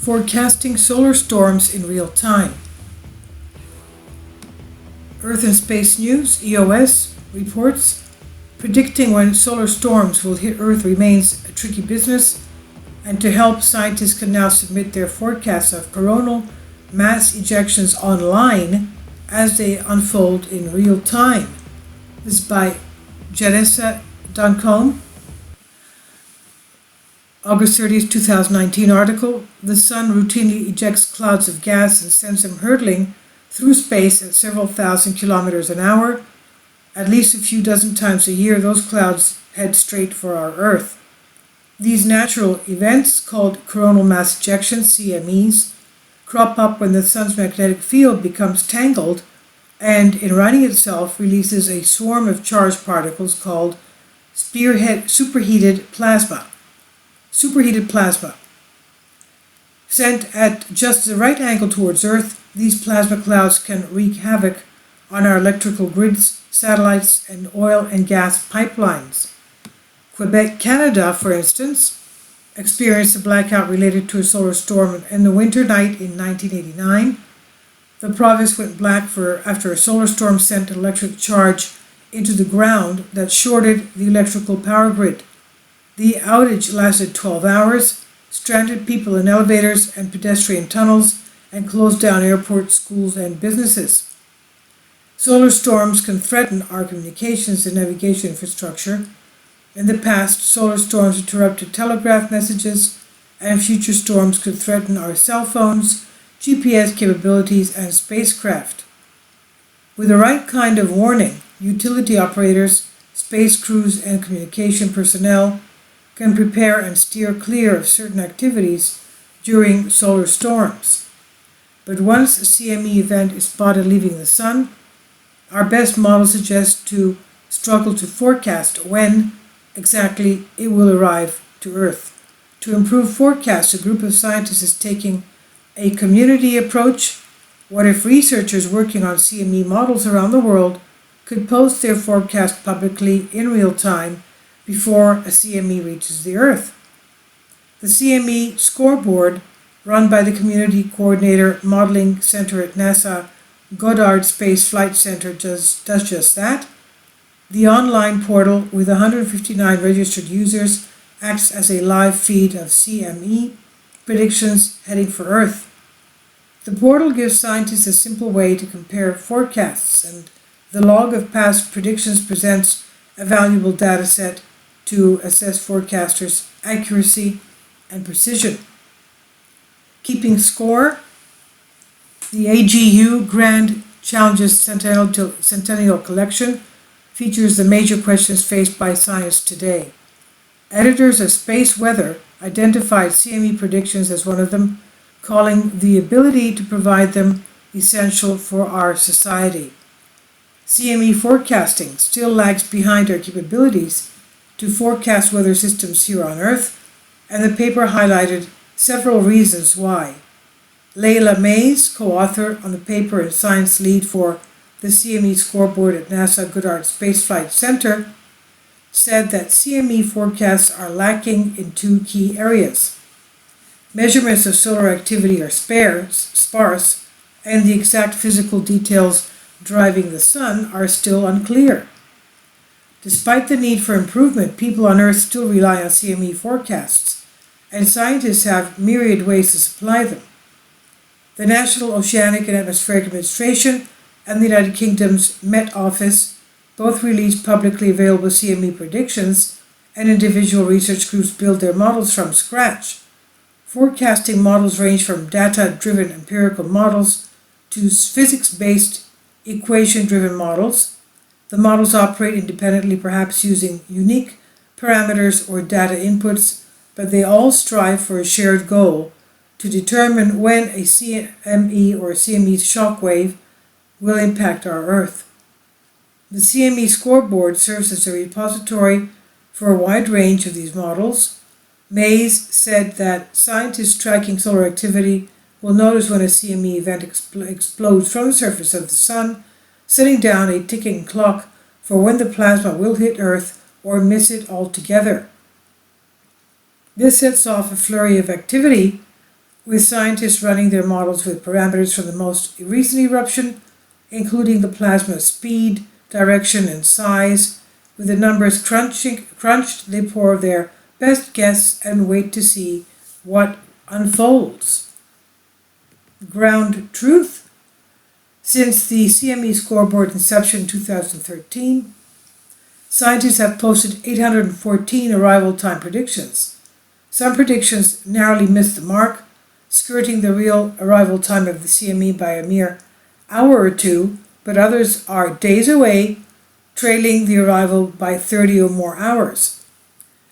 Forecasting solar storms in real time. Earth and Space News, EOS, reports, predicting when solar storms will hit Earth remains a tricky business, and to help, scientists can now submit their forecasts of coronal mass ejections online as they unfold in real time. This is by Janessa Duncombe, August 30th, 2019 article. The sun routinely ejects clouds of gas and sends them hurtling through space at several thousand kilometers an hour. At least a few dozen times a year, those clouds head straight for our Earth. These natural events, called coronal mass ejections, CMEs, crop up when the sun's magnetic field becomes tangled and, in righting itself, releases a swarm of charged particles called superheated plasma. Sent at just the right angle towards Earth, these plasma clouds can wreak havoc on our electrical grids, satellites, and oil and gas pipelines. Quebec, Canada, for instance, experienced a blackout related to a solar storm in the winter night in 1989. The province went black after a solar storm sent an electric charge into the ground that shorted the electrical power grid. The outage lasted 12 hours, stranded people in elevators and pedestrian tunnels, and closed down airports, schools, and businesses. Solar storms can threaten our communications and navigation infrastructure. In the past, solar storms interrupted telegraph messages, and future storms could threaten our cell phones, GPS capabilities, and spacecraft. With the right kind of warning, utility operators, space crews, and communication personnel can prepare and steer clear of certain activities during solar storms. But once a CME event is spotted leaving the sun, our best model suggests to struggle to forecast when exactly it will arrive to Earth. To improve forecasts, a group of scientists is taking a community approach. What if researchers working on CME models around the world could post their forecast publicly in real time before a CME reaches the Earth? The CME scoreboard, run by the Community Coordinator Modeling Center at NASA Goddard Space Flight Center, does just that. The online portal, with 159 registered users, acts as a live feed of CME predictions heading for Earth. The portal gives scientists a simple way to compare forecasts, and the log of past predictions presents a valuable data set to assess forecasters' accuracy and precision. Keeping score, the AGU Grand Challenges Centennial Collection features the major questions faced by science today. Editors of Space Weather identified CME predictions as one of them, calling the ability to provide them essential for our society. CME forecasting still lags behind our capabilities to forecast weather systems here on Earth, and the paper highlighted several reasons why. Leila Mays, co-author on the paper and science lead for the CME scoreboard at NASA Goddard Space Flight Center, said that CME forecasts are lacking in two key areas. Measurements of solar activity are sparse, and the exact physical details driving the sun are still unclear. Despite the need for improvement, people on Earth still rely on CME forecasts, and scientists have myriad ways to supply them. The National Oceanic and Atmospheric Administration and the United Kingdom's Met Office both release publicly available CME predictions, and individual research groups build their models from scratch. Forecasting models range from data-driven empirical models to physics-based equation-driven models. The models operate independently, perhaps using unique parameters or data inputs, but they all strive for a shared goal to determine when a CME or CME shock wave will impact our Earth. The CME scoreboard serves as a repository for a wide range of these models. Mays said that scientists tracking solar activity will notice when a CME event explodes from the surface of the sun, setting down a ticking clock for when the plasma will hit Earth or miss it altogether. This sets off a flurry of activity with scientists running their models with parameters from the most recent eruption, including the plasma speed, direction, and size. With the numbers crunched, they pour their best guess and wait to see what unfolds. Ground truth. Since the CME scoreboard inception in 2013, scientists have posted 814 arrival time predictions. Some predictions narrowly missed the mark, skirting the real arrival time of the CME by a mere hour or two, but others are days away, trailing the arrival by 30 or more hours.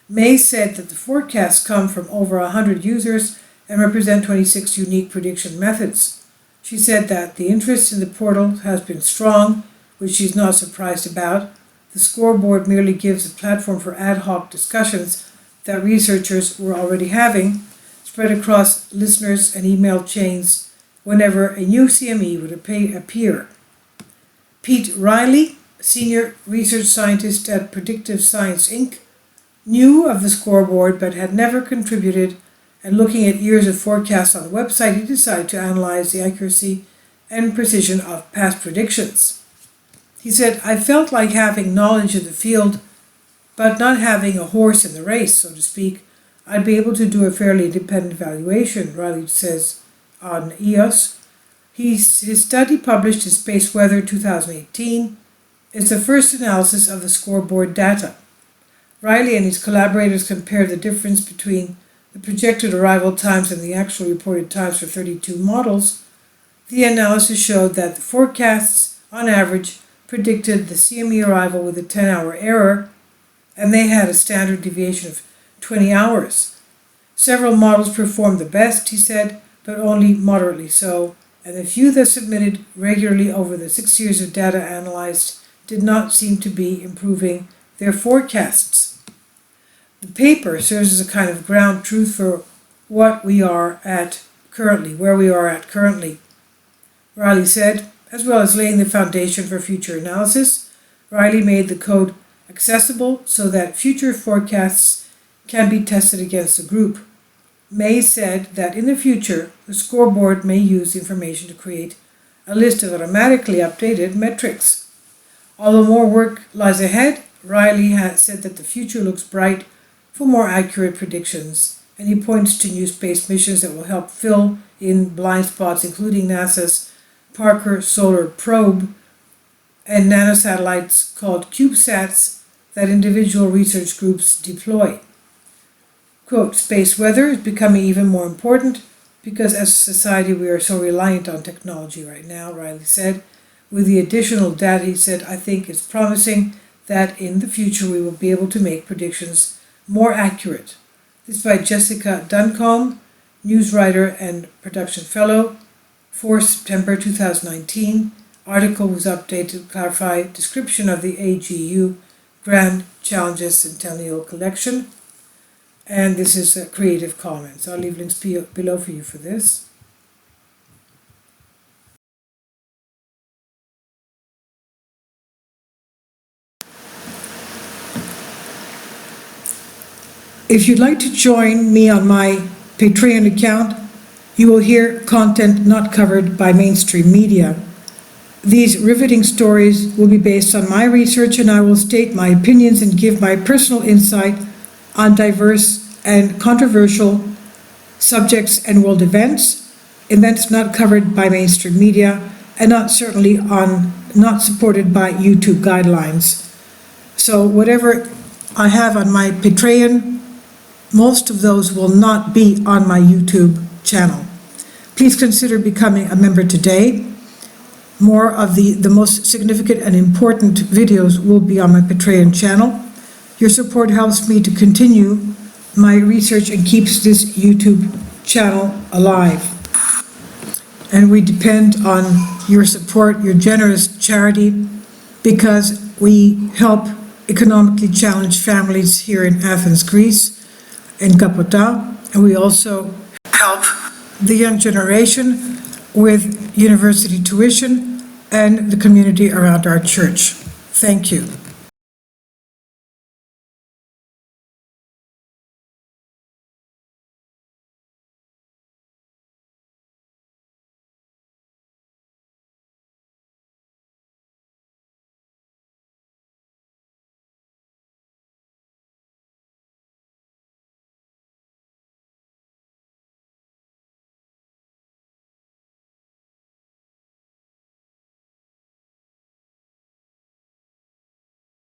May said that the forecasts come from over 100 users and represent 26 unique prediction methods. She said that the interest in the portal has been strong, which she's not surprised about. The scoreboard merely gives a platform for ad hoc discussions that researchers were already having, spread across listeners and email chains whenever a new CME would appear. Pete Riley, senior research scientist at Predictive Science Inc., knew of the scoreboard but had never contributed, and looking at years of forecasts on the website, he decided to analyze the accuracy and precision of past predictions. He said, "I felt like having knowledge of the field, but not having a horse in the race, so to speak. I'd be able to do a fairly independent evaluation," Riley says on EOS. His study, published in Space Weather 2018, is the first analysis of the scoreboard data. Riley and his collaborators compared the difference between the projected arrival times and the actual reported times for 32 models. The analysis showed that the forecasts, on average, predicted the CME arrival with a 10-hour error, and they had a standard deviation of 20 hours. Several models performed the best, he said, but only moderately so, and the few that submitted regularly over the 6 years of data analyzed did not seem to be improving their forecasts. The paper serves as a kind of ground truth for where we are at currently. Riley said, as well as laying the foundation for future analysis, Riley made the code accessible so that future forecasts can be tested against the group. May said that in the future, the scoreboard may use the information to create a list of automatically updated metrics. Although more work lies ahead, Riley has said that the future looks bright for more accurate predictions, and he points to new space missions that will help fill in blind spots, including NASA's Parker Solar Probe and nanosatellites called CubeSats that individual research groups deploy. Quote, "Space weather is becoming even more important because as a society we are so reliant on technology right now," Riley said. With the additional data, he said, "I think it's promising that in the future we will be able to make predictions more accurate." This is by Jessica Duncombe, news writer and production fellow, for September 2019. Article was updated to clarify description of the AGU Grand Challenges Centennial Collection. And this is a Creative Commons. I'll leave links below for you for this. If you'd like to join me on my Patreon account, you will hear content not covered by mainstream media. These riveting stories will be based on my research, and I will state my opinions and give my personal insight on diverse and controversial subjects and world events not covered by mainstream media, and not supported by YouTube guidelines. So whatever I have on my Patreon, most of those will not be on my YouTube channel. Please consider becoming a member today. More of the most significant and important videos will be on my Patreon channel. Your support helps me to continue my research and keeps this YouTube channel alive. And we depend on your support, your generous charity, because we help economically challenged families here in Athens, Greece, in Kapota, and we also help the young generation with university tuition and the community around our church. Thank you.